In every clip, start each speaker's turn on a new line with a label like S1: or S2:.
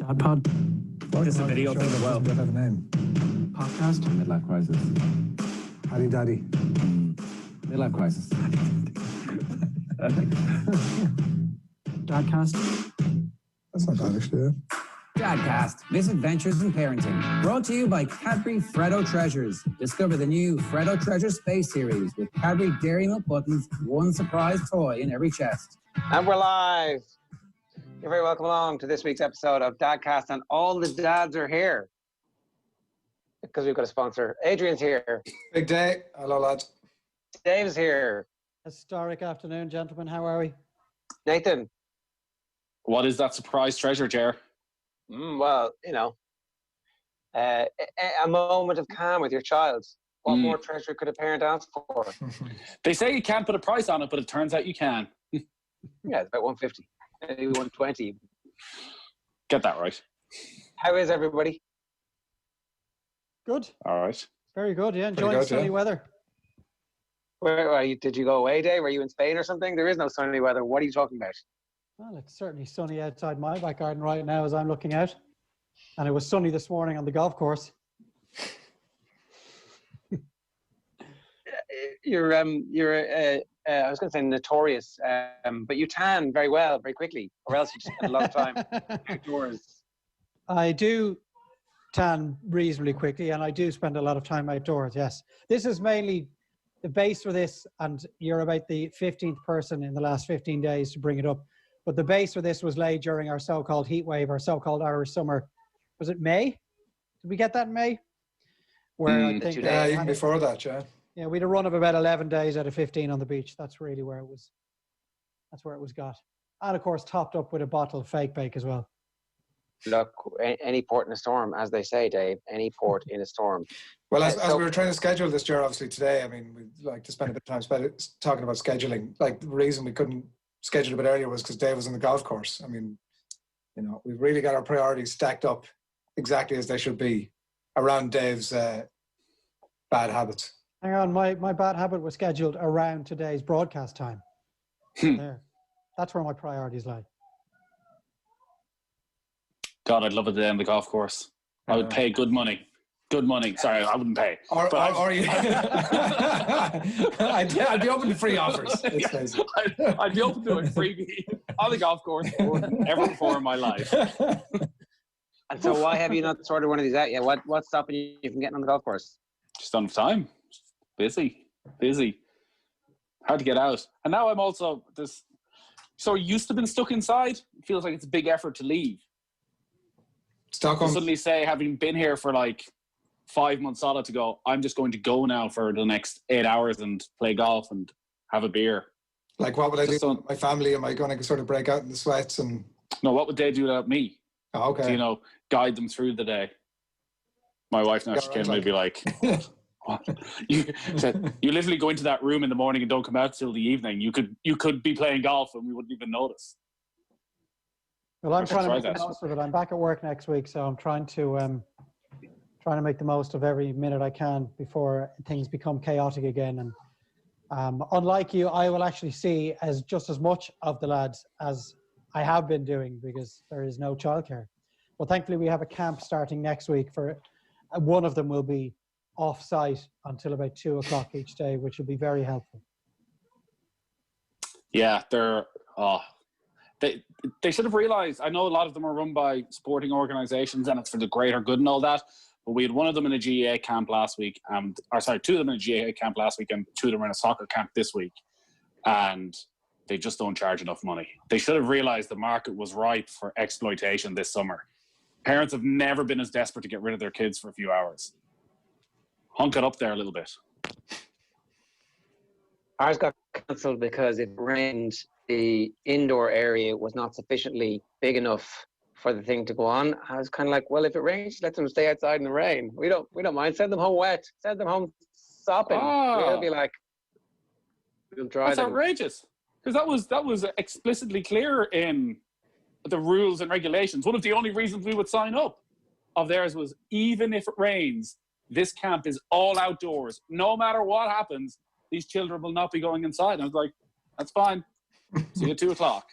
S1: Dad Pod.
S2: This is a video thing as well.
S3: Does have a name?
S1: Podcast.
S3: Midlife crisis. Paddy Daddy. Midlife crisis.
S1: Dadcast.
S3: That's not bad, actually.
S4: Dadcast, Misadventures in Parenting. Brought to you by Cadbury Freddo Treasures. Discover the new Freddo Treasure Space Series with Cadbury Dairy Milk buttons, one surprise toy in every chest.
S5: And we're live. You're very welcome along to this week's episode of Dadcast, and all the dads are here because we've got a sponsor. Adrian's here.
S3: Big day. Hello, lads.
S5: Dave's here.
S6: Historic afternoon, gentlemen. How are we?
S5: Nathan.
S2: What is that surprise treasure, Jer?
S5: Well, you know, a moment of calm with your child. What more treasure could a parent ask for?
S2: They say you can't put a price on it, but it turns out you can.
S5: Yeah, it's about 150, maybe 120.
S2: Get that right.
S5: How is everybody?
S6: Good.
S2: All right.
S6: Very good, yeah. Enjoying the sunny weather.
S5: Where are you? Did you go away, Dave? Were you in Spain or something? There is no sunny weather. What are you talking about?
S6: Well, it's certainly sunny outside my back garden right now as I'm looking out. And it was sunny this morning on the golf course.
S5: You're I was going to say notorious, but you tan very well, very quickly, or else you just spend a lot of time outdoors.
S6: I do tan reasonably quickly, and I do spend a lot of time outdoors, yes. This is mainly the base for this, and you're about the 15th person in the last 15 days to bring it up. But the base for this was laid during our so-called heat wave, our so-called Irish summer. Was it May? Did we get that in May? Where I think
S3: even before that, yeah.
S6: Yeah, we had a run of about 11 days out of 15 on the beach. That's really where it was. That's where it was got. And of course, topped up with a bottle of fake bake as well.
S5: Look, any port in a storm, as they say, Dave. Any port in a storm.
S3: Well, as we were trying to schedule this year, obviously today, I mean, we'd like to spend a bit of time talking about scheduling. Like, the reason we couldn't schedule a bit earlier was because Dave was on the golf course. I mean, you know, we've really got our priorities stacked up exactly as they should be around Dave's bad habits.
S6: Hang on, my bad habit was scheduled around today's broadcast time. There. That's where my priorities lie.
S2: God, I'd love it to end the golf course. I would pay good money. Good money. Sorry, I wouldn't pay.
S3: Or you? I'd be open to free offers.
S2: I'd be open to a freebie on the golf course ever before in my life.
S5: And so why have you not sorted one of these out yet? What's stopping you from getting on the golf course?
S2: Just don't have time. Busy. Hard to get out. And now I'm also so used to being stuck inside. It feels like it's a big effort to leave.
S3: Stockholm.
S2: Suddenly say, having been here for like 5 months solid, to go, I'm just going to go now for the next 8 hours and play golf and have a beer.
S3: Like, what would I do with my family? Am I going to sort of break out in the sweats? And
S2: no, what would they do without me?
S3: Oh, okay.
S2: You know, guide them through the day. My wife now, she came and be like, what? You literally go into that room in the morning and don't come out till the evening. You could be playing golf and we wouldn't even notice.
S6: Well, I'm trying to make the most of it. I'm back at work next week, so I'm trying to make the most of every minute I can before things become chaotic again. And unlike you, I will actually see just as much of the lads as I have been doing because there is no childcare. But thankfully, we have a camp starting next week. For one of them will be off-site until about 2 o'clock each day, which will be very helpful. Yeah,
S2: they should have realised. I know a lot of them are run by sporting organisations and it's for the greater good and all that. But we had one of them in a GAA camp last week, two of them in a GAA camp last week, and 2 of them are in a soccer camp this week. And they just don't charge enough money. They should have realised the market was ripe for exploitation this summer. Parents have never been as desperate to get rid of their kids for a few hours. Hunk it up there a little bit.
S5: Ours got cancelled because it rained. The indoor area was not sufficiently big enough for the thing to go on. I was kind of like, well, if it rains, let them stay outside in the rain. We don't mind. Send them home wet. Send them home sopping. We'll be like, we'll dry them.
S2: That's outrageous. Because that was explicitly clear in the rules and regulations. One of the only reasons we would sign up of theirs was, even if it rains, this camp is all outdoors. No matter what happens, these children will not be going inside. And I was like, that's fine. See you at 2 o'clock.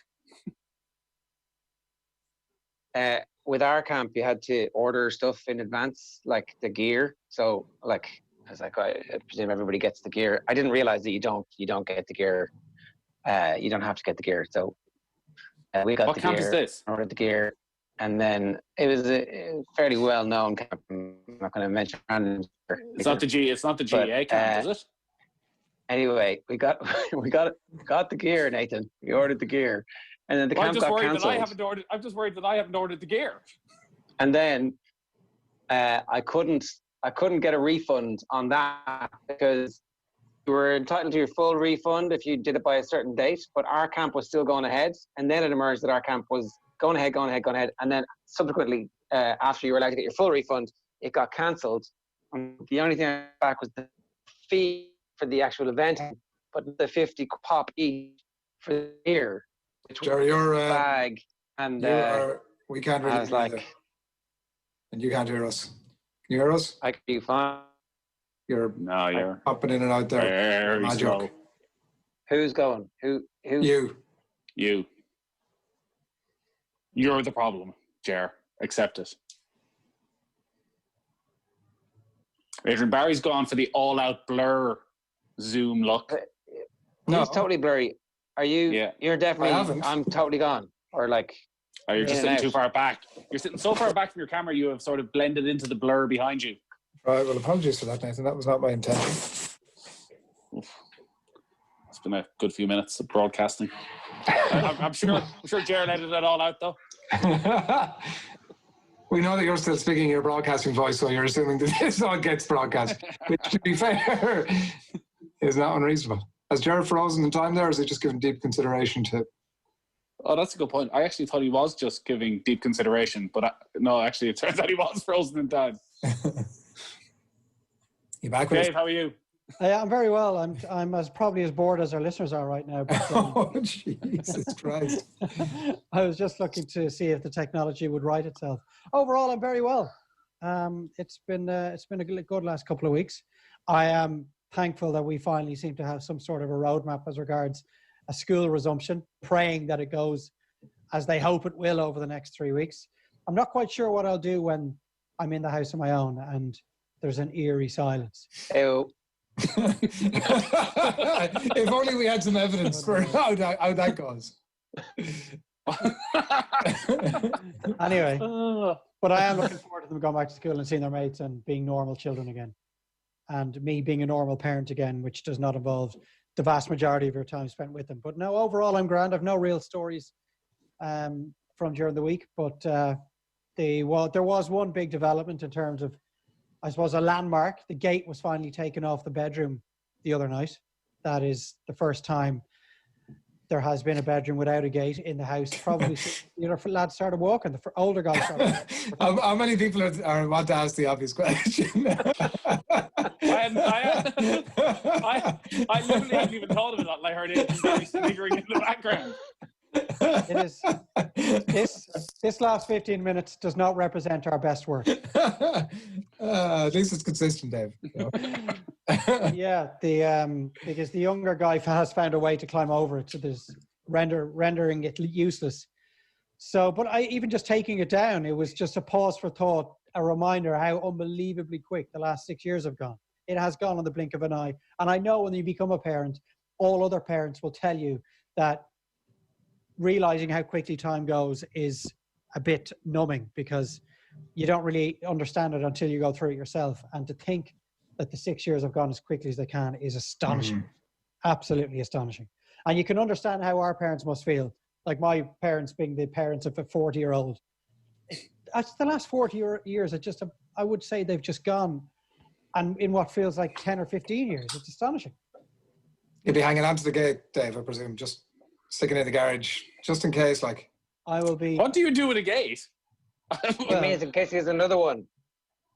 S5: with our camp, you had to order stuff in advance, like the gear. So like, I was like, I presume everybody gets the gear. I didn't realize that you don't get the gear. You don't have to get the gear. So we got
S2: What
S5: the
S2: camp
S5: gear,
S2: is this?
S5: ordered the gear, and then it was a fairly well-known camp. I'm not going to mention.
S2: It's not the GA camp, is it?
S5: Anyway, we got the gear, Nathan. We ordered the gear, and then the camp got cancelled.
S2: I'm just worried that I haven't ordered the gear.
S5: And then I couldn't get a refund on that because you were entitled to your full refund if you did it by a certain date, but our camp was still going ahead. And then it emerged that our camp was going ahead. And then subsequently, after you were allowed to get your full refund, it got cancelled. The only thing I got back was the fee for the actual event, but the 50 pop each for the year.
S3: Jerry, you're
S5: bag. And
S3: we can't really
S5: I was like,
S3: either. And you can't hear us. Can you hear us?
S5: I can do fine.
S3: You're popping in and out there.
S2: Very slow.
S5: Who's going? Who?
S3: You.
S2: You're the problem, Jer. Accept it. Adrian, Barry's gone for the all-out blur Zoom look.
S5: No, he's totally blurry. Are you?
S2: Yeah.
S5: You're definitely. I'm totally gone. Or like.
S2: Oh, you're just sitting too far back. You're sitting so far back from your camera, you have sort of blended into the blur behind you.
S3: Right, well, apologies for that, Nathan. That was not my intention.
S2: Oof. It's been a good few minutes of broadcasting. I'm sure Jared edited it all out, though.
S3: We know that you're still speaking your broadcasting voice, so you're assuming that this all gets broadcast, which, to be fair, is not unreasonable. Has Jared frozen in time there, or is he just giving deep consideration to...
S2: Oh, that's a good point. I actually thought he was just giving deep consideration, but no, actually, it turns out he was frozen in time.
S3: You back with
S2: Dave, how are you?
S6: I'm very well. I'm probably as bored as our listeners are right now. But,
S3: oh, Jesus Christ.
S6: I was just looking to see if the technology would right itself. Overall, I'm very well. It's been a good last couple of weeks. I am thankful that we finally seem to have some sort of a roadmap as regards a school resumption, praying that it goes as they hope it will over the next 3 weeks. I'm not quite sure what I'll do when I'm in the house on my own and there's an eerie silence.
S5: Ew.
S3: If only we had some evidence for how that goes.
S6: Anyway, but I am looking forward to them going back to school and seeing their mates and being normal children again. And me being a normal parent again, which does not involve the vast majority of your time spent with them. But no, overall, I'm grand. I've no real stories from during the week, but there was one big development in terms of, I suppose, a landmark. The gate was finally taken off the bedroom the other night. That is the first time there has been a bedroom without a gate in the house. Probably the other lads started walking. The older guys started walking.
S3: How many people are want to ask the obvious question?
S2: I literally hadn't even thought of it until I heard it sniggering in the background.
S6: It is. This last 15 minutes does not represent our best work.
S3: At least it's consistent, Dave. You know?
S6: Yeah, because the younger guy has found a way to climb over it, so there's rendering it useless. So, but even just taking it down, it was just a pause for thought, a reminder how unbelievably quick the last 6 years have gone. It has gone on the blink of an eye. And I know when you become a parent, all other parents will tell you that realizing how quickly time goes is a bit numbing because you don't really understand it until you go through it yourself. And to think that the 6 years have gone as quickly as they can is astonishing. Mm-hmm. Absolutely astonishing. And you can understand how our parents must feel. Like my parents being the parents of a 40-year-old. The last 40 years, I would say they've just gone, and in what feels like 10 or 15 years. It's astonishing.
S3: You'll be hanging on to the gate, Dave, I presume, just sticking in the garage, just in case, like.
S6: I will be.
S2: What do you do with a gate?
S5: It means in case there's another one.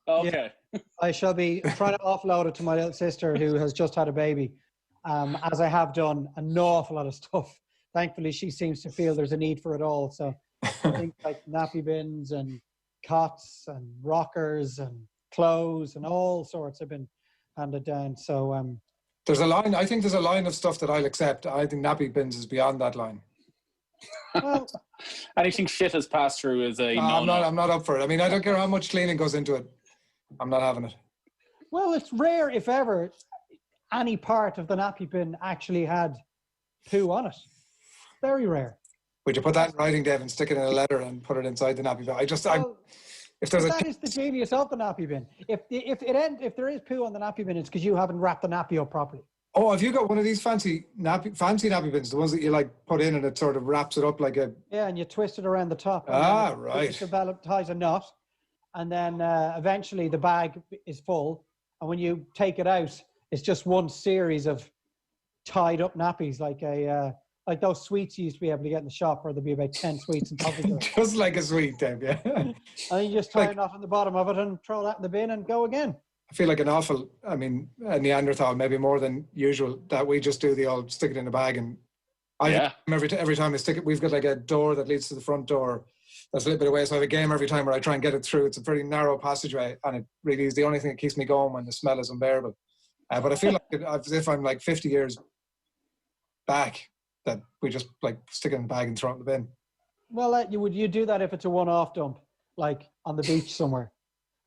S2: Okay.
S6: Yeah, I shall be trying to offload it to my little sister who has just had a baby, as I have done an awful lot of stuff. Thankfully, she seems to feel there's a need for it all. So I think like nappy bins and cots and rockers and clothes and all sorts have been handed down. So
S3: there's a line. I think there's a line of stuff that I'll accept. I think nappy bins is beyond that line.
S6: Well,
S2: anything shit has passed through is a no.
S3: I'm not up for it. I mean, I don't care how much cleaning goes into it. I'm not having it.
S6: Well, it's rare, if ever, any part of the nappy bin actually had poo on it. Very rare.
S3: Would you put that in writing, Dave, and stick it in a letter and put it inside the nappy bin?
S6: That is the genius of the nappy bin. If there is poo on the nappy bin, it's because you haven't wrapped the nappy up properly.
S3: Oh, have you got one of these fancy nappy bins, the ones that you like put in and it sort of wraps it up like a...
S6: Yeah, and you twist it around the top.
S3: Right.
S6: It ties a knot, and then eventually the bag is full, and when you take it out, it's just one series of tied up nappies, like those sweets you used to be able to get in the shop, where there'd be about 10 sweets on top of it.
S3: Just like a sweet, Dave, yeah.
S6: And then you just tie a knot on the bottom of it and throw that in the bin and go again.
S3: I feel like a Neanderthal, maybe more than usual, that we just do the old stick it in a bag. And every time I stick it, we've got like a door that leads to the front door that's a little bit away. So I have a game every time where I try and get it through. It's a pretty narrow passageway, and it really is the only thing that keeps me going when the smell is unbearable. But I feel like as if I'm like 50 years back, that we just like stick it in the bag and throw it in the bin.
S6: Well, you do that if it's a one-off dump, like on the beach somewhere,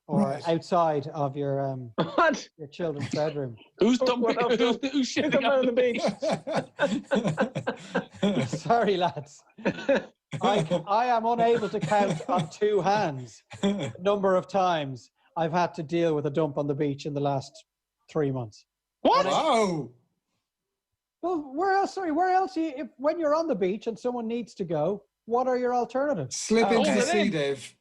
S6: or outside of your your children's bedroom.
S2: Who's dumping? Who's shitting on the
S6: beach? Sorry, lads. I am unable to count on two hands the number of times I've had to deal with a dump on the beach in the last 3 months.
S2: What?
S3: Wow.
S6: Well, where else? When you're on the beach and someone needs to go, what are your alternatives?
S3: Slip into the sea, Dave.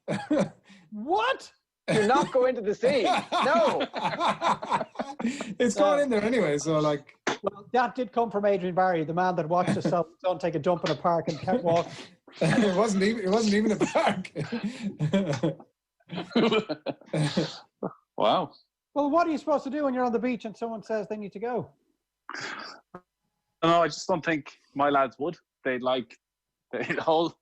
S6: What?
S5: Do not go into the sea. No.
S3: It's going in there anyway, so like...
S6: Well, that did come from Adrian Barry, the man that watched his son take a dump in a park and kept walking.
S3: It wasn't even a park.
S2: Wow.
S6: Well, what are you supposed to do when you're on the beach and someone says they need to go?
S2: No, I just don't think my lads would. They'd hold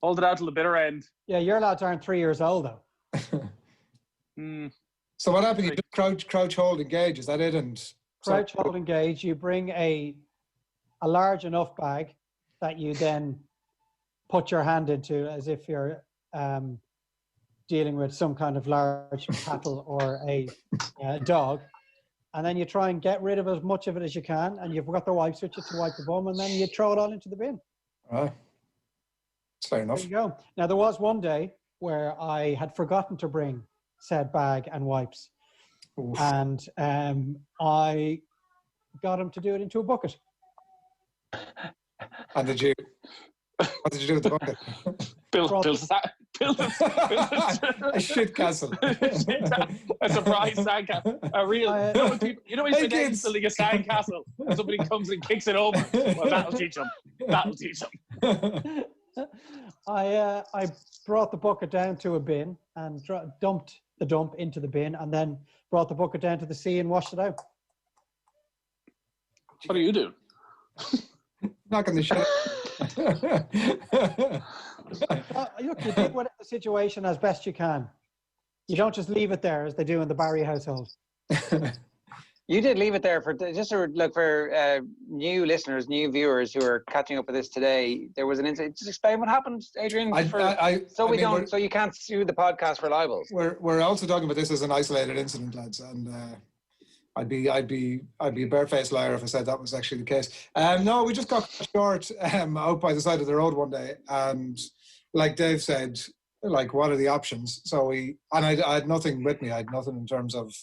S2: it out till the bitter end.
S6: Yeah, your lads aren't 3 years old though.
S3: So what happened? You just crouch, hold, engage. Is that it? And
S6: crouch, hold, engage. You bring a large enough bag that you then put your hand into, as if you're dealing with some kind of large cattle or a dog. And then you try and get rid of as much of it as you can, and you've got the wipes with you to wipe the bum, and then you throw it all into the bin.
S3: Right. That's fair enough.
S6: There you go. Now, there was one day where I had forgotten to bring said bag and wipes. Oof. And I got him to do it into a bucket. And
S3: what did you do with the bucket?
S2: Build
S3: a shit castle.
S2: A surprise sandcastle. A real. You know when you say building a sandcastle and somebody comes and kicks it over? Well, that'll teach them.
S6: I brought the bucket down to a bin and dumped the dump into the bin, and then brought the bucket down to the sea and washed it out.
S2: What are you doing?
S3: Knocking the shit.
S6: Look, you deal with the situation as best you can. You don't just leave it there as they do in the Barry household.
S5: You did leave it there for new listeners, new viewers who are catching up with this today. There was an incident. Just explain what happened, Adrian. So you can't sue the podcast for libels.
S3: We're also talking about this as an isolated incident, lads, and I'd be a barefaced liar if I said that was actually the case. No, we just got short out by the side of the road one day, and like Dave said, like, what are the options? So I had nothing with me. I had nothing in terms of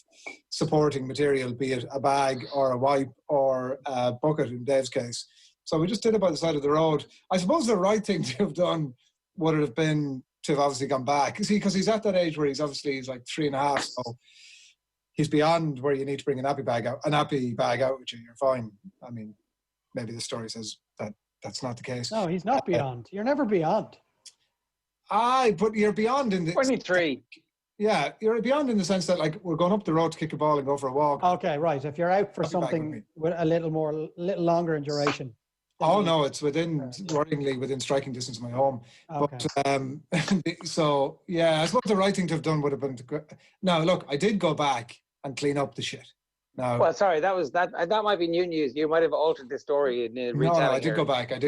S3: supporting material, be it a bag or a wipe or a bucket in Dave's case. So we just did it by the side of the road. I suppose the right thing to have done would have been to have obviously gone back. See, because he's at that age where he's like 3.5, so he's beyond where you need to bring a nappy bag out with you. You're fine. I mean, maybe the story says that that's not the case.
S6: No, he's not beyond. You're never beyond.
S3: But you're beyond in the...
S5: 23.
S3: Yeah, you're beyond in the sense that, like, we're going up the road to kick a ball and go for a walk.
S6: Okay, right. If you're out for something with a little longer in duration.
S3: Oh, no, it's worryingly within striking distance of my home. Okay. But, so, yeah, I suppose the right thing to have done would have been to... Now, look, I did go back and clean up the shit. Now,
S5: well, sorry, that might be new news. You might have altered the story in the retelling.
S3: No, I did go back. I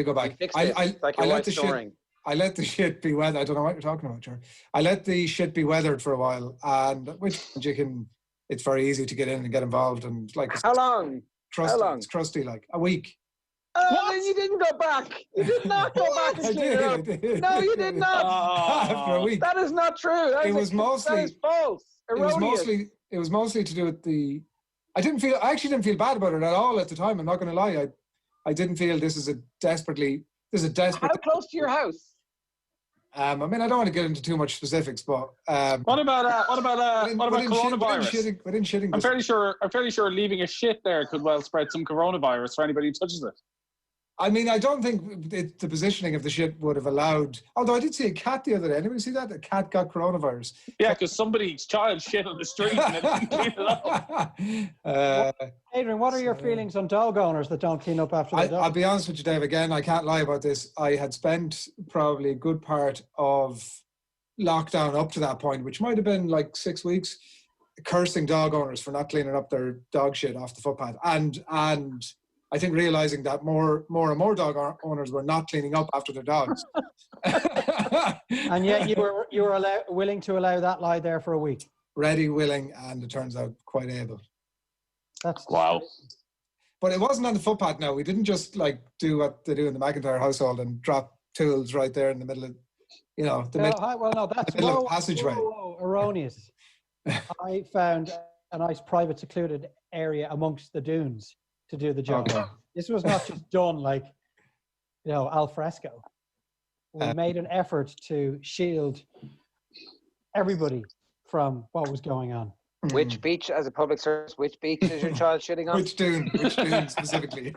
S3: let the shit... I let the shit be weathered. I don't know what you're talking about, Ger. I let the shit be weathered for a while, and which you can. It's very easy to get in and get involved, and like
S5: How long?
S3: Crusty,
S5: How long?
S3: It's crusty, like a week.
S5: Oh, then you didn't go back. You did not go back and clean it up.
S3: I did.
S5: No, you did not.
S3: After a week.
S5: That is not true. That is false. Erroneous.
S3: It was mostly to do with the. I actually didn't feel bad about it at all at the time. I'm not going to lie. I didn't feel this is a desperate.
S5: How close to your house?
S3: I mean, I don't want to get into too much specifics, but
S2: what about coronavirus?
S3: Within shitting,
S2: I'm fairly sure leaving a shit there could well spread some coronavirus for anybody who touches it.
S3: I mean, I don't think the positioning of the shit would have allowed. Although I did see a cat the other day. Anybody see that? A cat got coronavirus.
S2: Yeah, because somebody's child shit on the street and they didn't clean it up.
S6: Adrian, what are your feelings on dog owners that don't clean up after their dog?
S3: I'll be honest with you, Dave. Again, I can't lie about this. I had spent probably a good part of lockdown up to that point, which might have been like 6 weeks, cursing dog owners for not cleaning up their dog shit off the footpath, and I think realizing that more and more dog owners were not cleaning up after their dogs.
S6: And yet you were willing to allow that lie there for a week.
S3: Ready, willing, and it turns out quite able.
S2: Wow.
S3: But it wasn't on the footpath. No, we didn't just like do what they do in the McIntyre household and drop tools right there in the middle of, the middle of the passageway.
S6: Whoa, erroneous. I found a nice private secluded area amongst the dunes to do the job.
S3: Okay.
S6: This was not just done like, al fresco. We made an effort to shield everybody from what was going on.
S5: Which beach, as a public service, which beach is your child shitting on?
S3: Which dune specifically?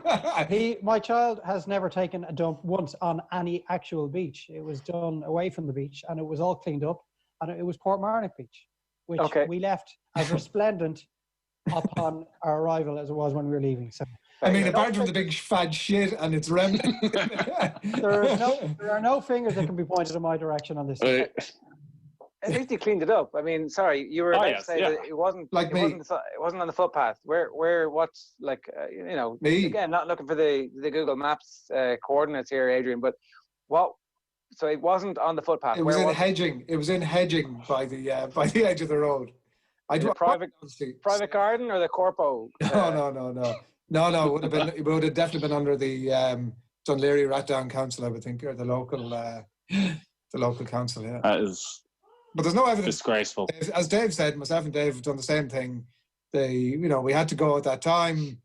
S6: My child has never taken a dump once on any actual beach. It was done away from the beach, and it was all cleaned up, and it was Portmarnock Beach, which we left as resplendent upon our arrival as it was when we were leaving. So,
S3: I mean, apart from the big fat shit and its remnant,
S6: there are no fingers that can be pointed in my direction on this.
S5: At least you cleaned it up. I mean, sorry, you were about to say that it wasn't
S3: like me.
S5: It wasn't on the footpath. What's like,
S3: me.
S5: Again, not looking for the Google Maps coordinates here, Adrian, but what? So it wasn't on the footpath.
S3: It was in hedging. It was in hedging by the edge of the road.
S5: The private garden or the corpo?
S3: No. It would have definitely been under the Dunleary Ratdown Council, I would think, or the local council. Yeah.
S2: That is.
S3: But there's no evidence.
S2: Disgraceful.
S3: As Dave said, myself and Dave have done the same thing. We had to go at that time.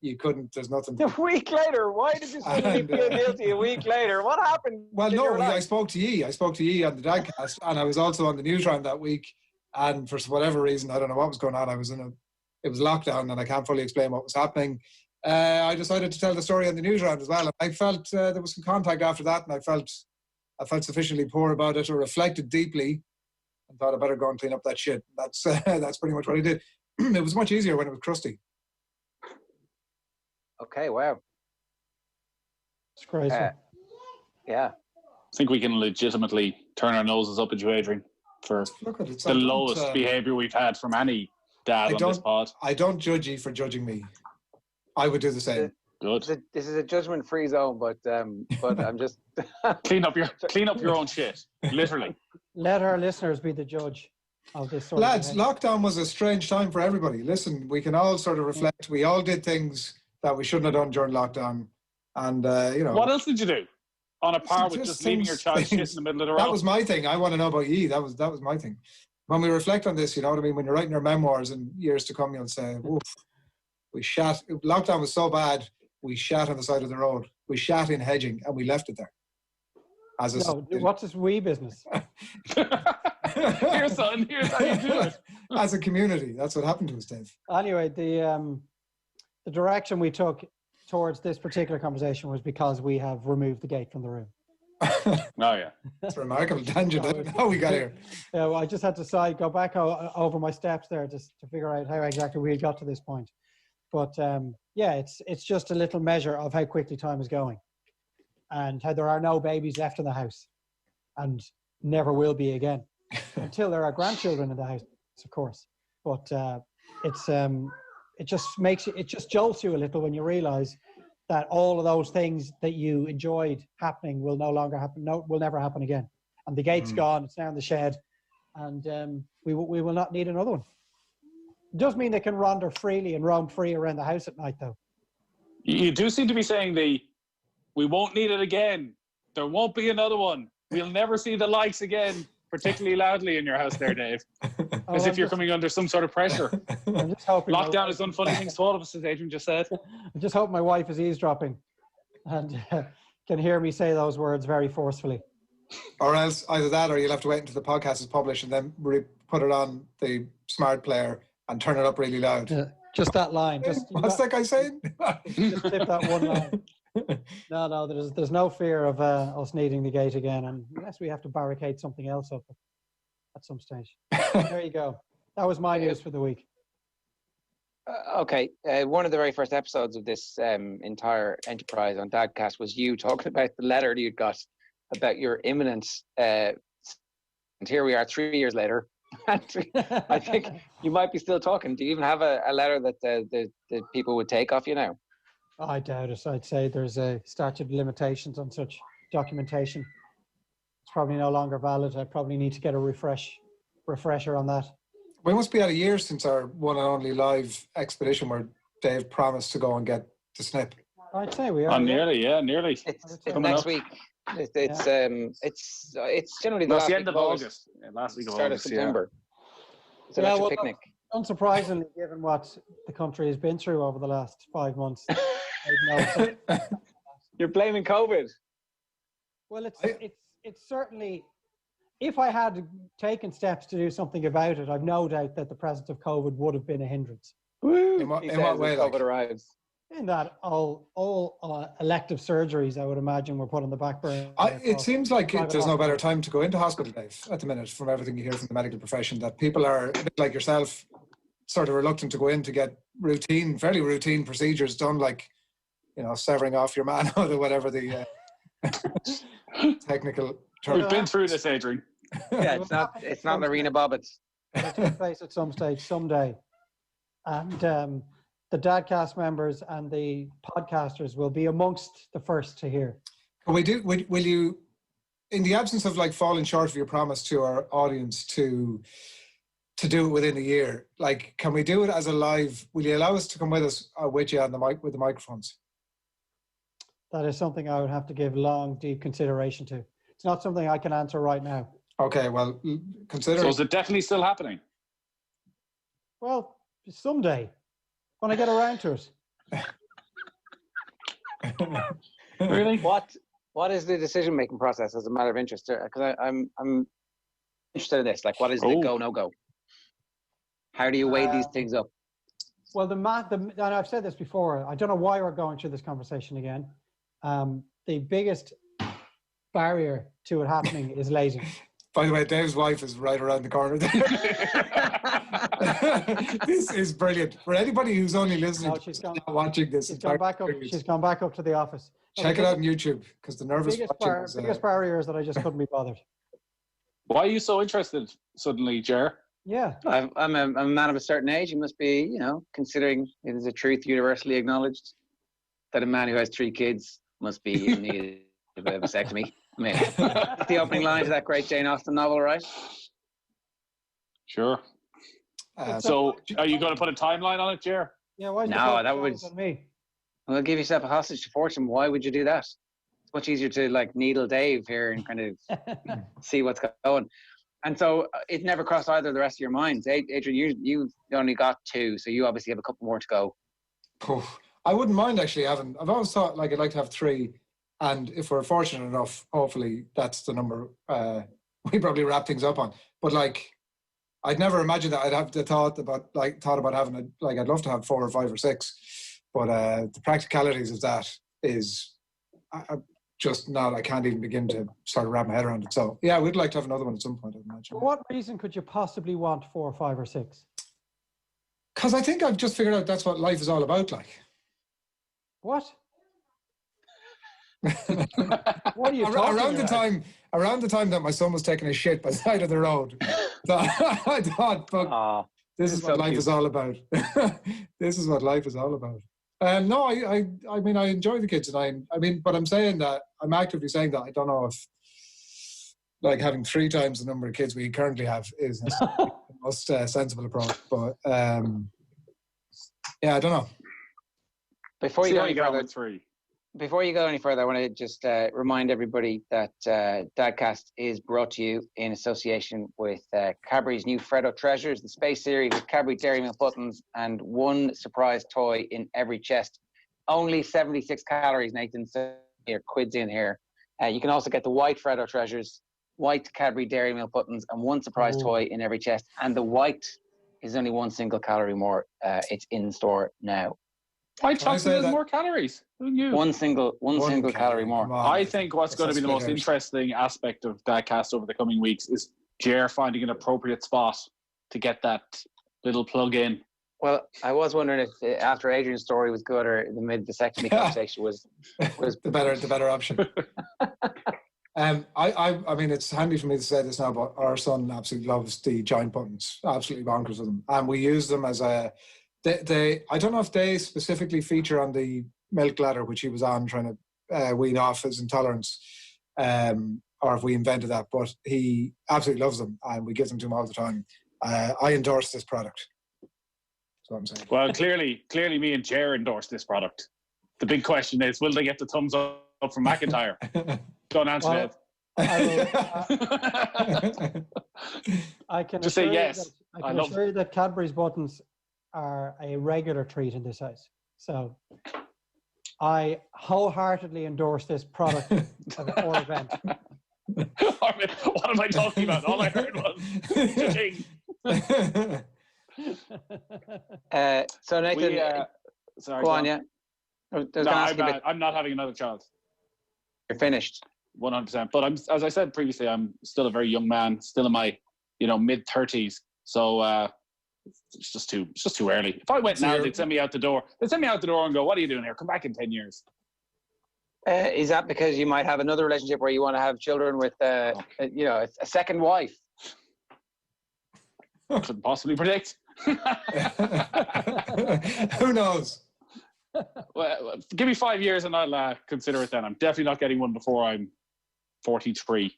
S3: You couldn't. There's nothing.
S5: A week later, why did you suddenly feel guilty? A week later, what happened?
S3: Well, no, I spoke to ye. I spoke to ye on the Dadcast, and I was also on the news round that week. And for whatever reason, I don't know what was going on. It was lockdown, and I can't fully explain what was happening. I decided to tell the story on the news round as well. And I felt there was some contact after that, and I felt sufficiently poor about it, or reflected deeply, and thought I better go and clean up that shit. That's pretty much what I did. It was much easier when it was crusty.
S5: Okay, wow.
S6: It's crazy.
S5: Yeah.
S2: I think we can legitimately turn our noses up at you, Adrian, for the lowest behaviour we've had from any dad on this pod.
S3: I don't judge you for judging me. I would do the same.
S2: Good.
S5: This is a judgment-free zone, but I'm just
S2: clean up your own shit, literally.
S6: Let our listeners be the judge of this sort
S3: Lads,
S6: of
S3: lockdown was a strange time for everybody. Listen, we can all sort of reflect. We all did things that we shouldn't have done during lockdown, and
S2: What else did you do? On a par with just leaving your child shit in the middle of the road?
S3: That was my thing. I want to know about ye. That was my thing. When we reflect on this, you know what I mean? When you're writing your memoirs in years to come, you'll say, oof, we shat. Lockdown was so bad, we shat on the side of the road. We shat in hedging, and we left it there.
S6: What's this wee business?
S2: Here, son, here's how you do it.
S3: As a community, that's what happened to us, Dave.
S6: Anyway, the direction we took towards this particular conversation was because we have removed the gate from the room.
S2: Oh, yeah.
S3: It's a remarkable tangent. I don't know how we got here.
S6: Yeah, well, I just had to go back over my steps there just to figure out how exactly we got to this point. But it's just a little measure of how quickly time is going and how there are no babies left in the house and never will be again until there are grandchildren in the house, of course. But it just jolts you a little when you realize that all of those things that you enjoyed happening will no longer happen. No, will never happen again. And the gate's gone. It's now in the shed, and we will not need another one. It does mean they can wander freely and roam free around the house at night, though.
S2: You do seem to be saying we won't need it again. There won't be another one. We'll never see the lights again, particularly loudly in your house there, Dave. As if you're coming under some sort of pressure.
S6: I'm just hoping
S2: Lockdown has done funny things to all of us, as Adrian just said.
S6: I just hope my wife is eavesdropping and can hear me say those words very forcefully.
S3: Or else either that or you'll have to wait until the podcast is published and then put it on the smart player and turn it up really loud.
S6: Yeah, just that line.
S3: What's that guy saying?
S6: Just tip that one line. No, there's no fear of us needing the gate again, and unless we have to barricade something else up at some stage. There you go. That was my news for the week.
S5: Okay, one of the very first episodes of this entire enterprise on Dadcast was you talking about the letter that you got about your imminent, and here we are 3 years later. I think you might be still talking. Do you even have a letter that the people would take off you now?
S6: I doubt it. I'd say there's a statute of limitations on such documentation. It's probably no longer valid. I probably need to get a refresher on that.
S3: We must be at a year since our one and only live expedition where Dave promised to go and get the snip.
S6: I'd say we are.
S2: Nearly.
S5: It's next week. It's generally
S2: the end of August. Yeah, last week of
S5: start
S2: August,
S5: of September.
S2: Yeah.
S5: It's an extra picnic.
S6: Unsurprisingly, given what the country has been through over the last 5 months.
S5: You're blaming COVID.
S6: Well, it's certainly, if I had taken steps to do something about it, I've no doubt that the presence of COVID would have been a hindrance.
S3: In what way?
S5: COVID arrives.
S6: In that all elective surgeries, I would imagine, were put on the back burner.
S3: It seems like there's no better time to go into hospital, Dave, at the minute, from everything you hear from the medical profession, that people are, a bit like yourself, sort of reluctant to go in to get fairly routine procedures done, like, severing off your manhood or whatever the technical term.
S2: We've been through this, Adrian.
S5: Yeah, it's not Marina Bobbits.
S6: It'll take place at some stage, someday. And the Dadcast members and the podcasters will be amongst the first to hear.
S3: Will you, in the absence of falling short of your promise to our audience to do it within a year, can we do it as a live? Will you allow us to come with us with you on the mic with the microphones?
S6: That is something I would have to give long, deep consideration to. It's not something I can answer right now.
S3: Okay, well, consider.
S2: So is it definitely still happening?
S6: Well, someday, when I get around to it.
S2: Really?
S5: What is the decision-making process as a matter of interest? Because I'm interested in this. What is the go, no go? How do you weigh these things up?
S6: Well, and I've said this before, I don't know why we're going through this conversation again. The biggest barrier to it happening is laziness.
S3: By the way, Dave's wife is right around the corner there. This is brilliant. For anybody who's only listening, not watching this.
S6: She's gone back up to the office.
S3: Check it out on YouTube, because the nervous
S6: biggest barrier is that I just couldn't be bothered.
S2: Why are you so interested suddenly, Ger?
S6: Yeah.
S5: I'm a man of a certain age. You must be, considering it is a truth universally acknowledged that a man who has 3 kids must be in need of a vasectomy. I mean, it's the opening line to that great Jane Austen novel, right?
S2: Sure. So, are you going to put a timeline on it, Ger?
S6: Yeah. Why?
S5: No, that would.
S6: Me.
S5: Well, give yourself a hostage to fortune. Why would you do that? It's much easier to needle Dave here and kind of see what's going. And so it never crossed either of the rest of your minds. Adrian, you only got 2, so you obviously have a couple more to go.
S3: I wouldn't mind actually having. I've always thought I'd like to have 3. And if we're fortunate enough, hopefully that's the number we probably wrap things up on. But I'd never imagined that I'd have the thought about having I'd love to have 4 or 5 or 6, but the practicalities of that is just not. I can't even begin to start wrapping my head around it. So yeah, we'd like to have another one at some point, I'd imagine.
S6: For what reason could you possibly want 4, 5, or 6?
S3: Because I think I've just figured out that's what life is all about.
S6: What? What are you talking about?
S3: Around the time that my son was taking a shit by the side of the road, I thought, fuck, this is what life is all about. This is what life is all about. No, I mean, I enjoy the kids, and I mean, but I'm saying that I'm actively saying that I don't know if like having 3 times the number of kids we currently have is the most sensible approach. But yeah, I don't know.
S5: Before you go any further, I want to just remind everybody that Dadcast is brought to you in association with Cadbury's new Freddo Treasures, the Space Series with Cadbury Dairy Milk buttons and 1 surprise toy in every chest. Only 76 calories, Nathan. So here, quids in here. You can also get the white Freddo Treasures, white Cadbury Dairy Milk buttons, and 1 surprise toy in every chest. And the white is only 1 single calorie more. It's in store now.
S2: White chocolate has more calories. Who knew?
S5: One single calorie more.
S2: I think what's going to be the most interesting aspect of Dadcast over the coming weeks is Jer finding an appropriate spot to get that little plug in.
S5: Well, I was wondering if after Adrian's story was good or the mid-vasectomy conversation was
S3: the better option. I mean, it's handy for me to say this now, but our son absolutely loves the giant buttons. Absolutely bonkers with them, and we use them as a. I don't know if they specifically feature on the milk ladder, which he was on trying to wean off his intolerance, or if we invented that. But he absolutely loves them, and we give them to him all the time. I endorse this product. That's what I'm saying.
S2: Well, clearly, me and Jer endorse this product. The big question is, will they get the thumbs up from McIntyre? Don't answer that.
S6: I can
S2: just say yes.
S6: I can assure you that Cadbury's buttons are a regular treat in this house. So I wholeheartedly endorse this product or event.
S2: What am I talking about? All I heard was
S5: so Nathan,
S2: sorry,
S5: go on, yeah.
S2: I'm not having another child.
S5: You're finished.
S2: 100%. But as I said previously, I'm still a very young man, still in my mid-30s. So it's just too early. If I went now, they'd send me out the door. They'd send me out the door and go, "What are you doing here? Come back in 10 years."
S5: Is that because you might have another relationship where you want to have children with, a second wife?
S2: Couldn't possibly predict.
S3: Who knows?
S2: Well, give me 5 years and I'll consider it then. I'm definitely not getting one before I'm 43.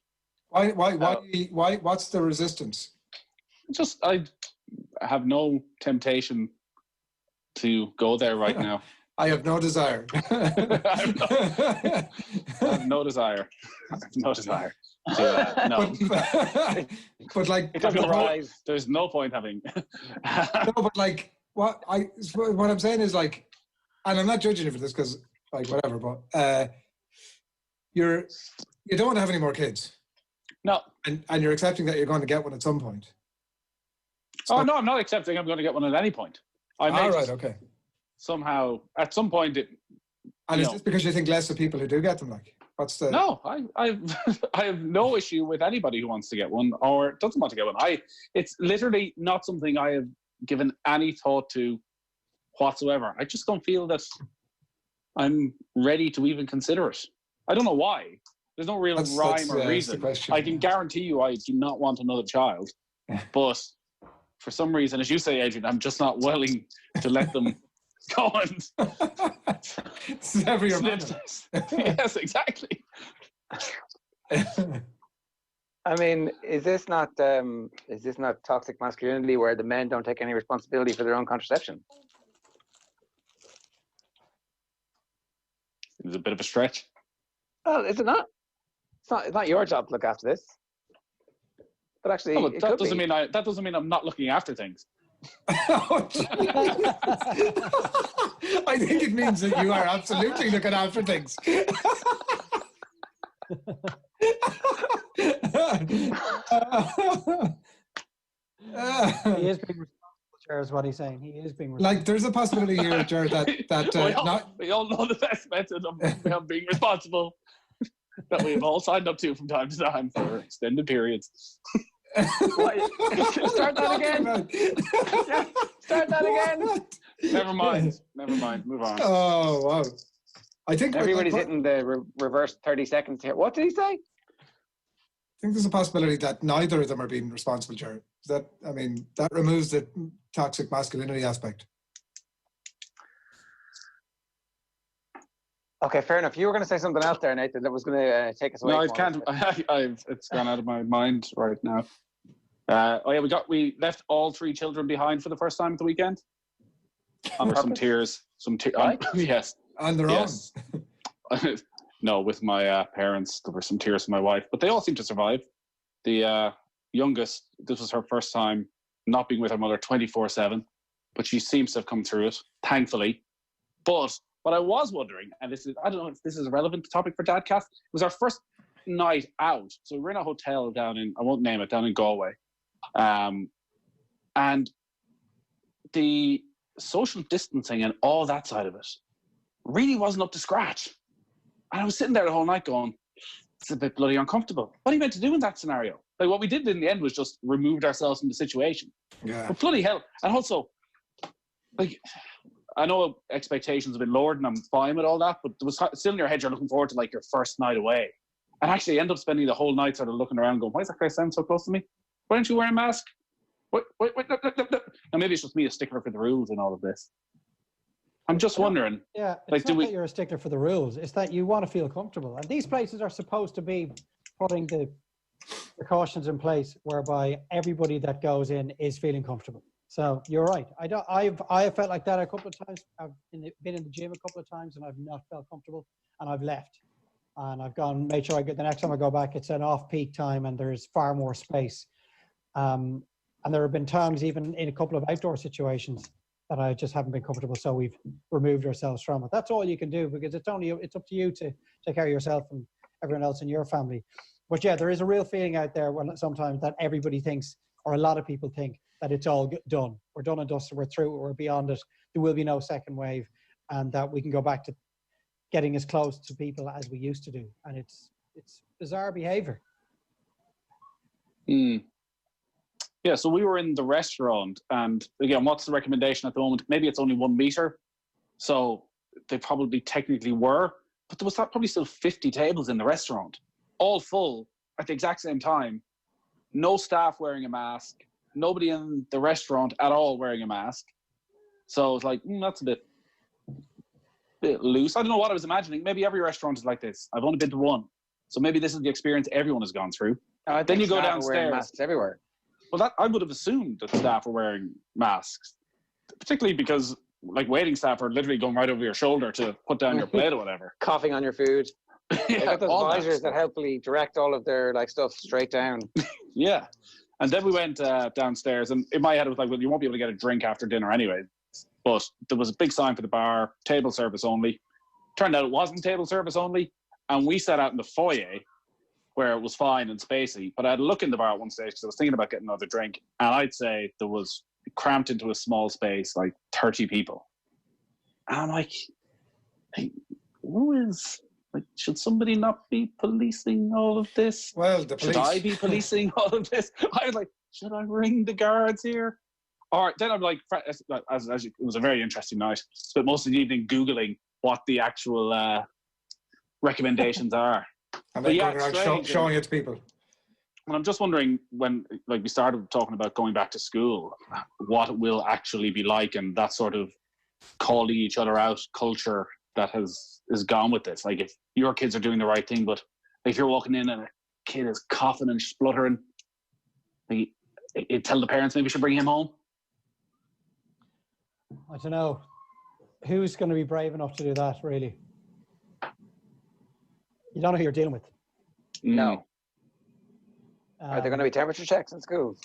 S3: Why? What's the resistance?
S2: I have no temptation to go there right now.
S3: I have no desire.
S2: I have no desire. No.
S3: But like,
S2: there's no point having.
S3: No, but like, what I'm saying is like, and I'm not judging you for this because like whatever, but you don't want to have any more kids.
S2: No.
S3: And you're accepting that you're going to get one at some point.
S2: So, no, I'm not accepting I'm going to get one at any point.
S3: Okay.
S2: Somehow, at some point,
S3: is this because you think less of people who do get them? Like, what's the?
S2: No, I have no issue with anybody who wants to get one or doesn't want to get one. It's literally not something I have given any thought to whatsoever. I just don't feel that I'm ready to even consider it. I don't know why. There's no real rhyme or reason. I can guarantee you I do not want another child. But for some reason, as you say, Adrian, I'm just not willing to let them go and
S3: it's never your
S2: Yes, exactly.
S5: I mean, is this not toxic masculinity where the men don't take any responsibility for their own contraception?
S2: It's a bit of a stretch.
S5: Well, is it not? It's not your job to look after this. But actually,
S2: that doesn't mean I'm not looking after things.
S3: I think it means that you are absolutely looking after things.
S6: He is being responsible, Jared, is what he's saying. He is being responsible.
S3: Like, there's a possibility here, Jared,
S2: we all know the best method of being responsible that we've all signed up to from time to time for extended periods.
S5: Start that again. Yeah, start that again.
S2: Never mind. Move on.
S3: Oh, wow. I think
S5: everybody's hitting the reverse 30 seconds here. What did he say?
S3: I think there's a possibility that neither of them are being responsible, Jared. That removes the toxic masculinity aspect.
S5: Okay, fair enough. You were going to say something else there, Nathan, that was going to take us away.
S2: No, I can't. It's gone out of my mind right now. We left all 3 children behind for the first time at the weekend. Under some tears. Yes.
S3: On their
S2: own? No, with my parents. There were some tears from my wife, but they all seem to survive. The youngest, this was her first time not being with her mother 24/7, but she seems to have come through it, thankfully. But what I was wondering, and I don't know if this is a relevant topic for Dadcast, it was our first night out. So we were in a hotel down in, I won't name it, down in Galway. And the social distancing and all that side of it really wasn't up to scratch. And I was sitting there the whole night going, it's a bit bloody uncomfortable. What are you meant to do in that scenario? Like, what we did in the end was just removed ourselves from the situation.
S3: Yeah.
S2: But bloody hell. And also, like, I know expectations have been lowered and I'm fine with all that, but there was still in your head, you're looking forward to like your first night away. And actually end up spending the whole night sort of looking around going, why is that guy standing so close to me? Why aren't you wearing a mask? Wait. No. Now maybe it's just me a stickler for the rules in all of this. I'm just wondering.
S6: Yeah, it's not that you're a stickler for the rules. It's that you want to feel comfortable. And these places are supposed to be putting the precautions in place whereby everybody that goes in is feeling comfortable. So you're right. I have felt like that a couple of times. I've been in the gym a couple of times and I've not felt comfortable and I've left. And I've made sure the next time I go back, it's an off-peak time and there's far more space. And there have been times even in a couple of outdoor situations that I just haven't been comfortable. So we've removed ourselves from it. That's all you can do because it's up to you to take care of yourself and everyone else in your family. But yeah, there is a real feeling out there when sometimes that everybody thinks, or a lot of people think, that it's all done. We're done and dusted. We're through. We're beyond it. There will be no second wave, and that we can go back to getting as close to people as we used to do. And it's bizarre behavior.
S2: Yeah, so we were in the restaurant, and again, what's the recommendation at the moment? Maybe it's only 1 meter, so they probably technically were, but there was probably still 50 tables in the restaurant, all full at the exact same time. No staff wearing a mask, nobody in the restaurant at all wearing a mask. So it's like, that's a bit loose. I don't know what I was imagining. Maybe every restaurant is like this. I've only been to one, so maybe this is the experience everyone has gone through. Then you go downstairs.
S5: Masks everywhere.
S2: Well, I would have assumed that staff were wearing masks, particularly because like waiting staff are literally going right over your shoulder to put down your plate or whatever.
S5: Coughing on your food.
S2: Yeah,
S5: they got those visors that helpfully direct all of their like stuff straight down.
S2: Yeah. And then we went downstairs, and in my head it was like, well, you won't be able to get a drink after dinner anyway. But there was a big sign for the bar, table service only. Turned out it wasn't table service only, and we sat out in the foyer where it was fine and spacey. But I had a look in the bar at one stage because I was thinking about getting another drink, and I'd say there was cramped into a small space, like 30 people. And I'm like, hey, should somebody not be policing all of this?
S3: Well,
S2: should I be policing all of this? I was like, should I ring the guards here? Or then I'm like, it was a very interesting night. Spent most of the evening Googling what the actual recommendations are.
S3: And then going around showing it to people.
S2: And I'm just wondering, when we started talking about going back to school, what it will actually be like, and that sort of calling each other out culture that is gone with this. Like, if your kids are doing the right thing, but if you're walking in and a kid is coughing and spluttering, you tell the parents maybe you should bring him home.
S6: I don't know. Who's going to be brave enough to do that, really? You don't know who you're dealing with.
S5: No. Are there going to be temperature checks in schools?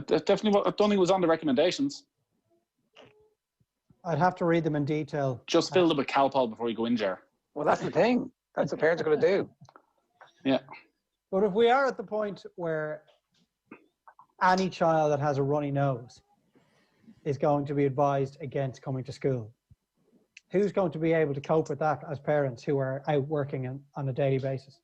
S2: Definitely. I don't think it was on the recommendations.
S6: I'd have to read them in detail.
S2: Just fill them with Calpol before you go in, Jar.
S5: Well, that's the thing. That's what parents are going to do.
S2: Yeah.
S6: But if we are at the point where any child that has a runny nose is going to be advised against coming to school, who's going to be able to cope with that as parents who are out working on a daily basis?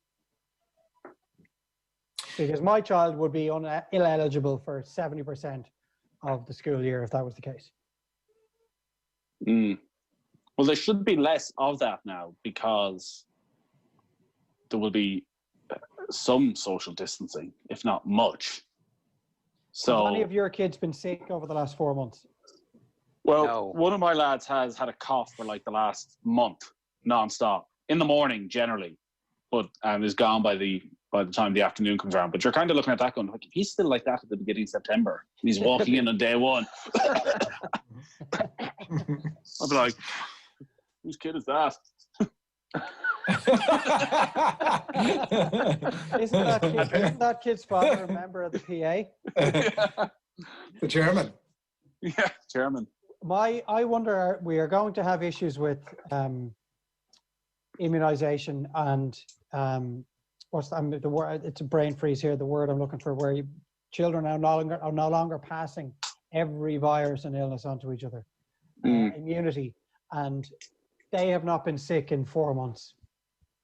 S6: Because my child would be ineligible for 70% of the school year if that was the case.
S2: Well, there should be less of that now because there will be some social distancing, if not much. So,
S6: have any of your kids been sick over the last 4 months?
S2: Well, no. One of my lads has had a cough for like the last month, non-stop in the morning generally, but is gone by the time the afternoon comes around. But you're kind of looking at that going, like, if he's still like that at the beginning of September, and he's walking in on day one, I'd be like, whose kid is that?
S6: Isn't that kid's father a member of the PA?
S3: The chairman.
S2: Yeah, chairman.
S6: I wonder, we are going to have issues with immunization and the word? It's a brain freeze here. The word I'm looking for, where children are no longer passing every virus and illness onto each other. Immunity, and they have not been sick in 4 months.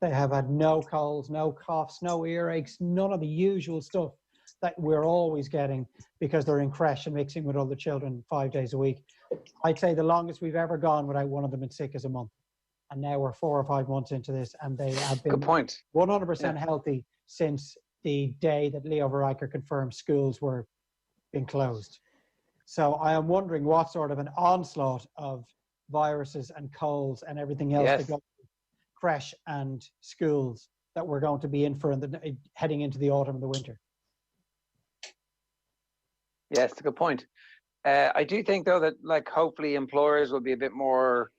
S6: They have had no colds, no coughs, no earaches, none of the usual stuff that we're always getting because they're in creche and mixing with other children 5 days a week. I'd say the longest we've ever gone without one of them being sick is a month. And now we're 4 or 5 months into this, and they have been 100% healthy since the day that Leo Varadkar confirmed schools were being closed. So I am wondering what sort of an onslaught of viruses and colds and everything else that go to creche and schools that we're going to be in for heading into the autumn and the winter.
S5: Yes, it's a good point. I do think, though, that like hopefully employers will be a bit more,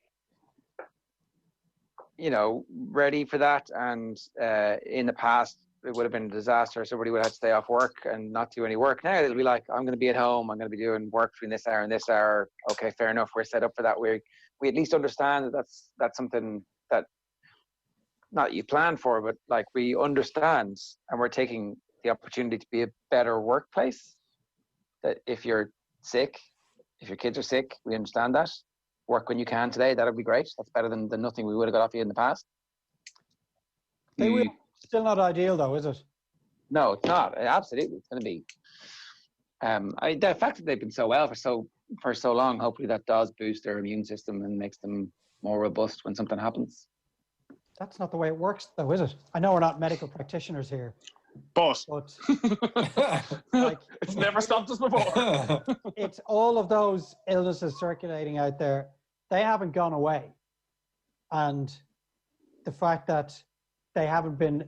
S5: ready for that. And in the past, it would have been a disaster. Somebody would have to stay off work and not do any work. Now it'll be like, I'm going to be at home. I'm going to be doing work between this hour and this hour. Okay, fair enough. We're set up for that. We at least understand that that's something that not you plan for, but like we understand, and we're taking the opportunity to be a better workplace. That if you're sick, if your kids are sick, we understand that. Work when you can today. That'll be great. That's better than nothing we would have got off you in the past.
S6: They will. Still not ideal, though, is it?
S5: No, it's not. Absolutely, it's going to be. The fact that they've been so well for so long, hopefully that does boost their immune system and makes them more robust when something happens.
S6: That's not the way it works, though, is it? I know we're not medical practitioners here,
S2: but
S6: like,
S2: it's never stopped us before.
S6: It's all of those illnesses circulating out there. They haven't gone away, and the fact that they haven't been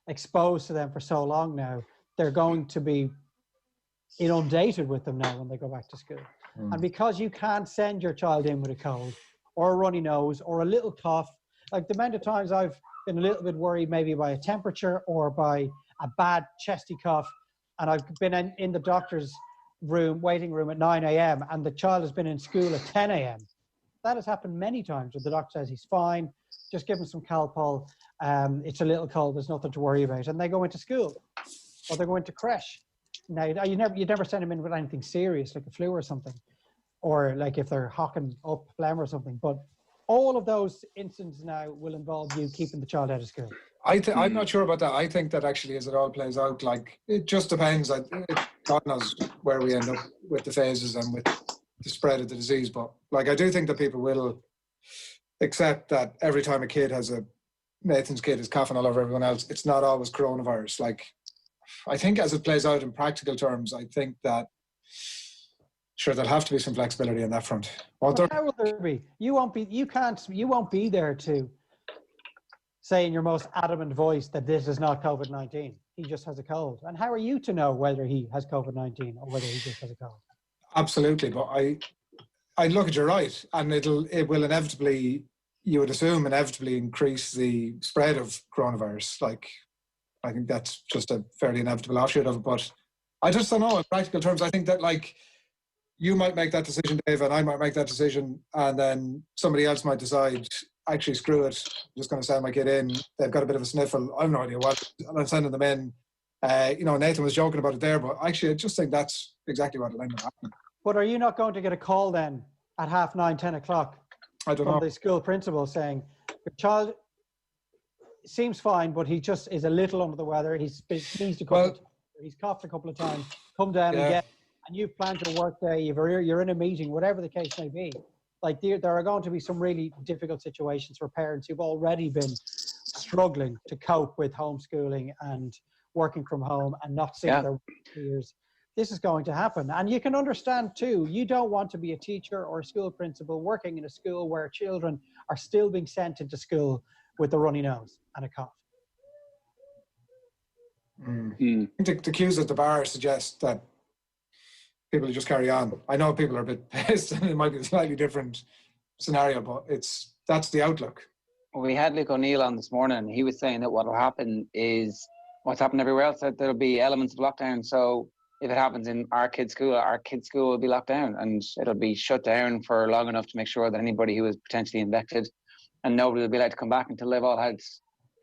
S6: exposed to them for so long now, they're going to be inundated with them now when they go back to school. And because you can't send your child in with a cold or a runny nose or a little cough, like the amount of times I've been a little bit worried maybe by a temperature or by a bad chesty cough, and I've been in the doctor's waiting room at 9 a.m. and the child has been in school at 10 a.m. That has happened many times where the doctor says he's fine, just give him some Calpol, it's a little cold, there's nothing to worry about, and they go into school or they go into creche. Now you never send them in with anything serious like a flu or something, or like if they're hocking up phlegm or something, but all of those incidents now will involve you keeping the child out of school.
S3: I'm not sure about that. I think that actually, as it all plays out, like it just depends. God knows where we end up with the phases and with the spread of the disease. But like, I do think that people will accept that every time a kid Nathan's kid is coughing all over everyone else, it's not always coronavirus. Like, I think as it plays out in practical terms, I think that sure there'll have to be some flexibility on that front.
S6: How will there be? You won't be there to say in your most adamant voice that this is not COVID-19. He just has a cold. And how are you to know whether he has COVID-19 or whether he just has a cold?
S3: Absolutely, but I look at, you're right, and it will inevitably, you would assume, inevitably increase the spread of coronavirus. Like, I think that's just a fairly inevitable offshoot of it. But I just don't know, in practical terms, I think that like you might make that decision, Dave, and I might make that decision, and then somebody else might decide, actually, screw it, I'm just going to send my kid in. They've got a bit of a sniffle. I have no idea what, and I'm sending them in. Nathan was joking about it there, but actually, I just think that's exactly what will end up happening.
S6: But are you not going to get a call then at 9:30, 10 o'clock from the school principal saying, your child seems fine, but he just is a little under the weather. He's sneezed he's coughed a couple of times. Come down and get, and you've planned your work day, you're in a meeting, whatever the case may be. Like there are going to be some really difficult situations for parents who've already been struggling to cope with homeschooling and working from home and not seeing their peers. this is going to happen. And you can understand too, you don't want to be a teacher or a school principal working in a school where children are still being sent into school with a runny nose and a cough.
S3: I think the cues at the bar suggest that people just carry on. I know people are a bit pissed and it might be a slightly different scenario, but that's the outlook.
S5: We had Luke O'Neill on this morning, and he was saying that what will happen is what's happened everywhere else, that there'll be elements of lockdown. So if it happens in our kids' school will be locked down, and it'll be shut down for long enough to make sure that anybody who is potentially infected, and nobody will be allowed to come back until they've all had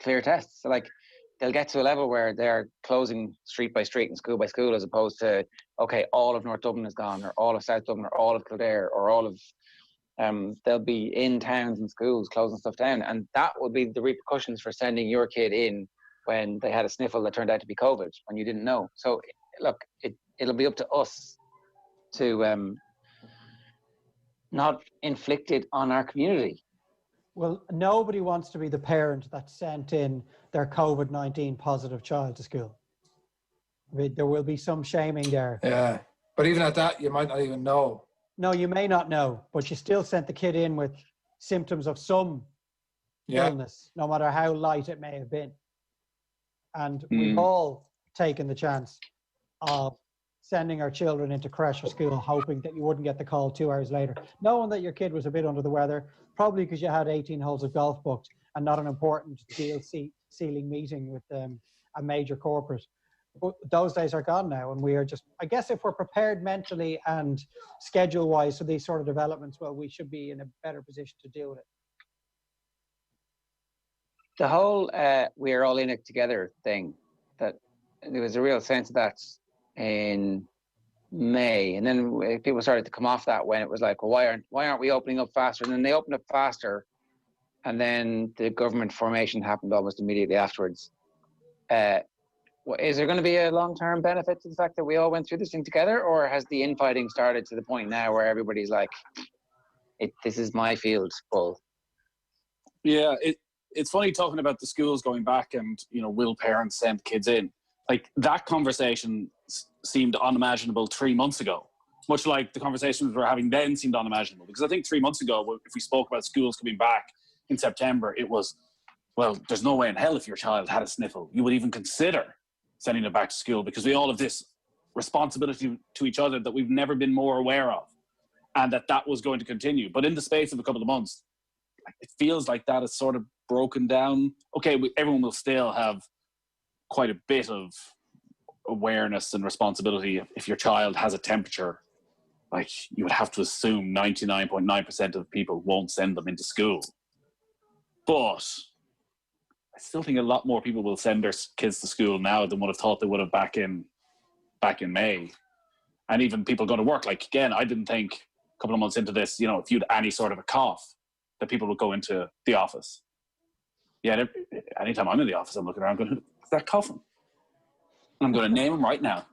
S5: clear tests. So like, they'll get to a level where they're closing street by street and school by school, as opposed to, okay, all of North Dublin is gone, or all of South Dublin, or all of Kildare, or all of, they'll be in towns and schools closing stuff down. And that will be the repercussions for sending your kid in when they had a sniffle that turned out to be COVID, when you didn't know. So look, it'll be up to us to not inflict it on our community.
S6: Well, nobody wants to be the parent that sent in their COVID-19 positive child to school. I mean, there will be some shaming there.
S3: Yeah, but even at that, you might not even know.
S6: No, you may not know, but you still sent the kid in with symptoms of some illness, no matter how light it may have been. And we've all taken the chance of sending our children into creche or school, hoping that you wouldn't get the call 2 hours later, knowing that your kid was a bit under the weather, probably because you had 18 holes of golf booked and not an important deal sealing meeting with a major corporate. But those days are gone now, and we are just, I guess if we're prepared mentally and schedule-wise for these sort of developments, well, we should be in a better position to deal with it.
S5: The whole we're all in it together thing, that there was a real sense of that in May, and then people started to come off that when it was like, well, why aren't we opening up faster? And then they opened up faster, and then the government formation happened almost immediately afterwards. Is there going to be a long-term benefit to the fact that we all went through this thing together, or has the infighting started to the point now where everybody's like, this is my field, Paul?
S2: Yeah, it's funny talking about the schools going back and, will parents send kids in? Like, that conversation seemed unimaginable 3 months ago, much like the conversations we were having then seemed unimaginable. Because I think 3 months ago, if we spoke about schools coming back in September, it was, well, there's no way in hell if your child had a sniffle, you would even consider sending it back to school, because we all have this responsibility to each other that we've never been more aware of, and that was going to continue. But in the space of a couple of months, it feels like that is sort of broken down. Okay, everyone will still have quite a bit of awareness and responsibility. If your child has a temperature, like, you would have to assume 99.9% of people won't send them into school. But I still think a lot more people will send their kids to school now than would have thought they would have back in May. And even people go to work. Like, again, I didn't think a couple of months into this, if you had any sort of a cough, that people would go into the office. Yeah, anytime I'm in the office, I'm looking around going, who's that coughing? And I'm going to name him right now.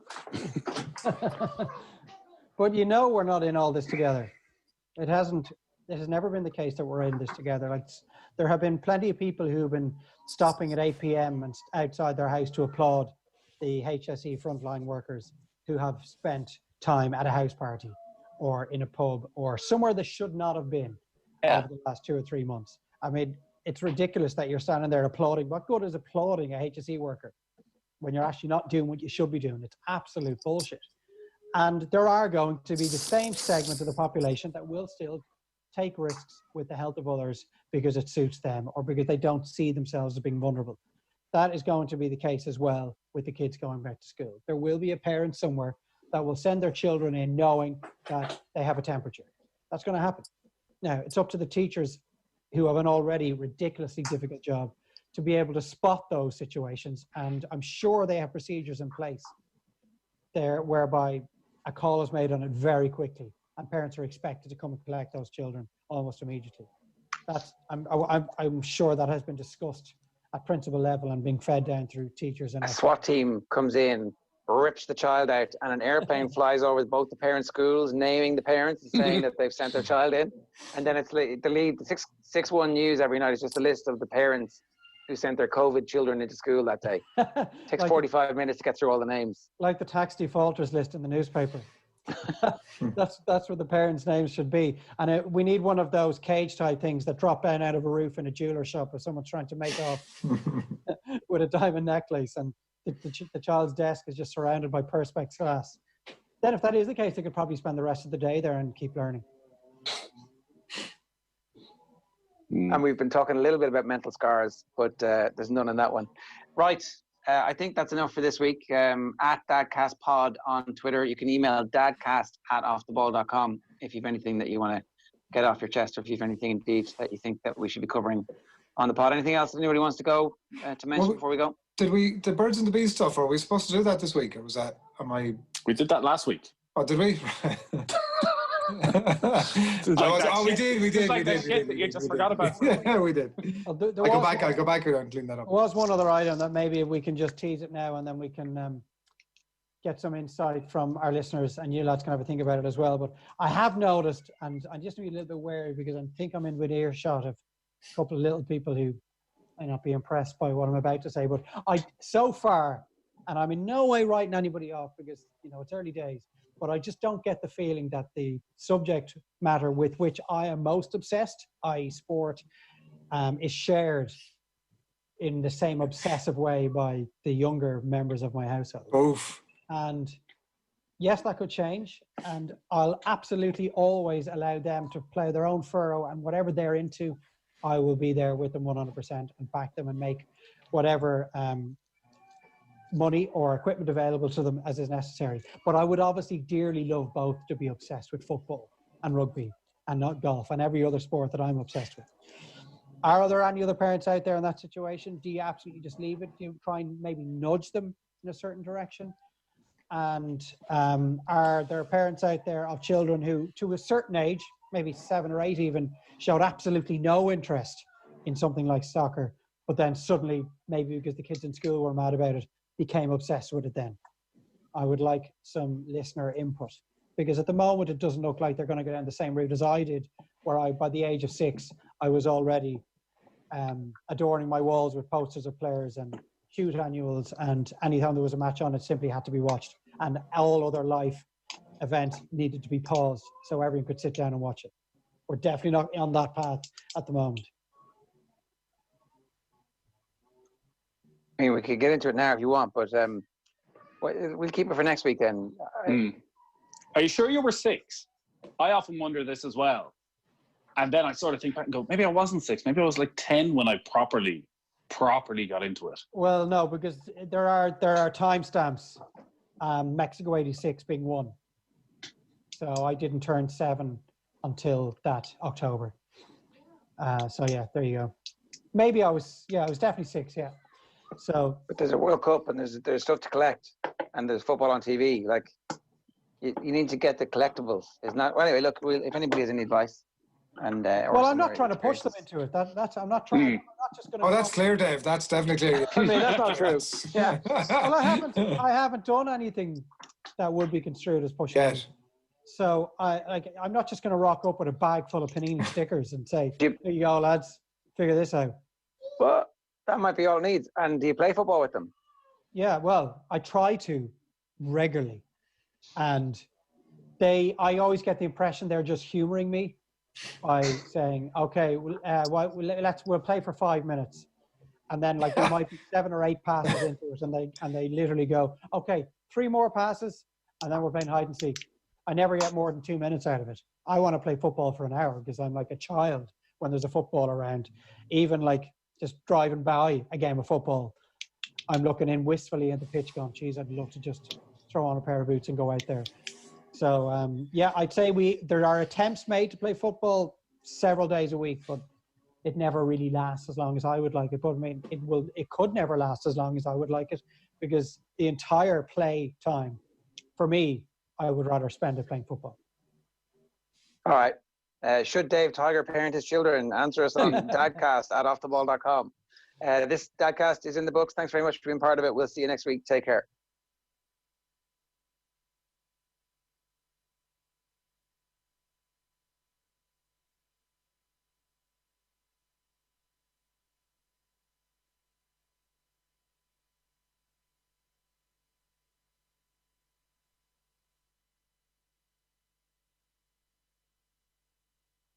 S6: But we're not in all this together. It has never been the case that we're in this together. Like, there have been plenty of people who've been stopping at 8 p.m. and outside their house to applaud the HSE frontline workers who have spent time at a house party or in a pub or somewhere they should not have been over the last 2 or 3 months. I mean, it's ridiculous that you're standing there applauding. What good is applauding a HSE worker when you're actually not doing what you should be doing? It's absolute bullshit. And there are going to be the same segment of the population that will still take risks with the health of others because it suits them or because they don't see themselves as being vulnerable. That is going to be the case as well with the kids going back to school. There will be a parent somewhere that will send their children in knowing that they have a temperature. That's going to happen. Now, it's up to the teachers who have an already ridiculously difficult job to be able to spot those situations. And I'm sure they have procedures in place there whereby a call is made on it very quickly and parents are expected to come and collect those children almost immediately. I'm sure that has been discussed at principal level and being fed down through teachers. And
S5: a SWAT team comes in, rips the child out, and an airplane flies over both the parents' schools, naming the parents and saying that they've sent their child in. And then it's the 6-1 news every night is just a list of the parents who sent their COVID children into school that day. Takes
S6: Like
S5: 45 minutes to get through all the names.
S6: Like the tax defaulters list in the newspaper. That's where the parents' names should be. And we need one of those cage type things that drop down out of a roof in a jeweler shop if someone's trying to make off with a diamond necklace, and the child's desk is just surrounded by perspex glass. Then if that is the case, they could probably spend the rest of the day there and keep learning.
S5: And we've been talking a little bit about mental scars, but there's none in that one. Right. I think that's enough for this week. At Dadcast Pod on Twitter. You can email dadcast@offtheball.com if you have anything that you want to get off your chest, or if you have anything indeed that you think that we should be covering on the pod. Anything else anybody wants to go to mention before we go?
S3: The Birds and the Bees stuff, are we supposed to do that this week? Or was that,
S2: We did that last week.
S3: Oh, did we? We did.
S2: You just forgot about it.
S3: Yeah, we did. I'll go back and clean that up.
S6: There was one other item that maybe we can just tease it now, and then we can get some insight from our listeners, and you lads can have a think about it as well. But I have noticed, and I'm just a little bit wary because I think I'm in with earshot of a couple of little people who may not be impressed by what I'm about to say. But so far, and I'm in no way writing anybody off because, it's early days, but I just don't get the feeling that the subject matter with which I am most obsessed, i.e. sport, is shared in the same obsessive way by the younger members of my household.
S3: Oof.
S6: And yes, that could change. And I'll absolutely always allow them to play their own furrow, and whatever they're into, I will be there with them 100% and back them and make whatever money or equipment available to them as is necessary. But I would obviously dearly love both to be obsessed with football and rugby and not golf and every other sport that I'm obsessed with. Are there any other parents out there in that situation? Do you absolutely just leave it? Do you try and maybe nudge them in a certain direction? And are there parents out there of children who, to a certain age, maybe 7 or 8 even, showed absolutely no interest in something like soccer, but then suddenly, maybe because the kids in school were mad about it, became obsessed with it then? I would like some listener input, because at the moment it doesn't look like they're going to go down the same route as I did, where by the age of 6, I was already adorning my walls with posters of players and huge annuals, and anytime there was a match on, it simply had to be watched, and all other life events needed to be paused so everyone could sit down and watch it. We're definitely not on that path at the moment.
S5: I mean, we could get into it now if you want, but we'll keep it for next week then.
S2: Are you sure you were 6? I often wonder this as well. And then I sort of think back and go, maybe I wasn't 6. Maybe I was like 10 when I properly got into it.
S6: Well, no, because there are timestamps. Mexico 86 being 1. So I didn't turn 7 until that October. So yeah, there you go. Maybe I was definitely 6, yeah. So,
S5: but there's a World Cup and there's stuff to collect, and there's football on TV. Like, you need to get the collectibles. It's not. Well, anyway, look, if anybody has any advice, and
S6: I'm not trying to push them into it. I'm not trying. I'm not just going to.
S3: Oh, that's clear, Dave. That's definitely clear.
S5: I mean, that's not true.
S6: Yeah. Well, I haven't done anything that would be construed as pushing.
S3: Yes.
S6: So I'm not just going to rock up with a bag full of Panini stickers and say, "Here you go, lads. Figure this out."
S5: But that might be all it needs. And do you play football with them?
S6: Yeah, well, I try to regularly, and I always get the impression they're just humouring me by saying, "Okay, we'll play for 5 minutes," and then like there might be 7 or 8 passes into it, and they literally go, "Okay, 3 more passes, and then we're playing hide and seek." I never get more than 2 minutes out of it. I want to play football for an hour because I'm like a child when there's a football around. Even like just driving by a game of football, I'm looking in wistfully at the pitch going, geez, I'd love to just throw on a pair of boots and go out there. So, yeah, I'd say there are attempts made to play football several days a week, but it never really lasts as long as I would like it. But I mean, it could never last as long as I would like it, because the entire play time, for me, I would rather spend it playing football.
S5: All right. Should Dave Tiger parent his children? Answer us on dadcast@offtheball.com. This Dadcast is in the books. Thanks very much for being part of it. We'll see you next week. Take care.